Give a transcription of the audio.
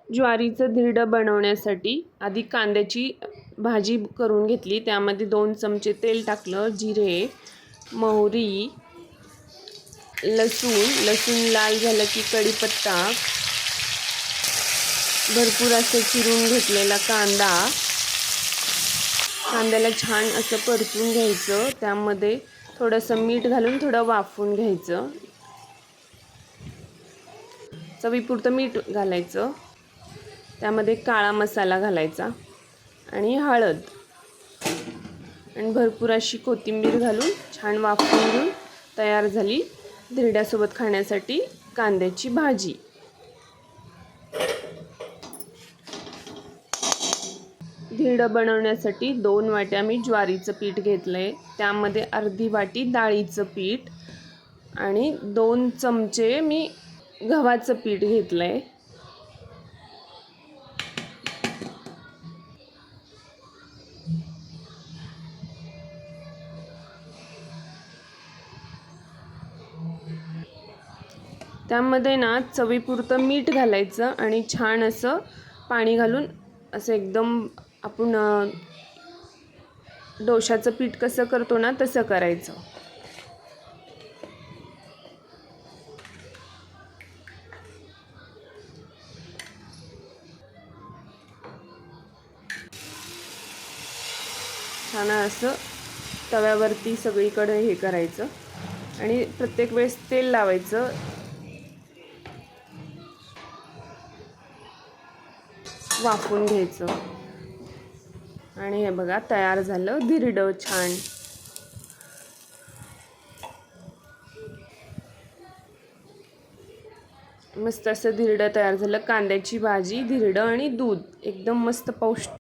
ज्वारीचं धिरडं बनवण्यासाठी आधी कांद्याची भाजी करून घेतली। त्यामध्ये 2 चमचे तेल टाकलं, जिरे, मोहरी, लसूण लाल झालं की कढीपत्ता, भरपूर असं चिरून घेतलेला कांद्याला छान असं परतून घ्यायचं। त्यामध्ये थोडंसं मीठ घालून थोडं वाफवून घ्यायचं। चवीपुरतं मीठ घालायचं। त्यामध्ये काळा मसाला घालायचा आणि हळद आणि भरपूर अशी कोथिंबीर घालून छान वाफवून घेऊन तयार झाली धिरड्यासोबत खाण्यासाठी कांद्याची भाजी। धिरडं बनवण्यासाठी 2 वाट्या मी ज्वारीचं पीठ घेतलंय। त्यामध्ये अर्धी वाटी डाळीचं पीठ आणि 2 चमचे मी गव्हाचं पीठ घेतलंय। त्यामध्ये ना चवीपुरतं मीठ घालायचं आणि छान असं पाणी घालून असं एकदम आपण डोशाचं पीठ कसं करतो ना तसं करायचं। छान असं तव्यावरती सगळीकडे हे करायचं आणि प्रत्येक वेळेस तेल लावायचं। वाफवून घ्यायचं आणि हे बघा तयार झालं धिरडं छान। मस्त असं धिरडं तयार झालं। कांद्याची भाजी, धिरडं आणि दूध एकदम मस्त पौष्टिक।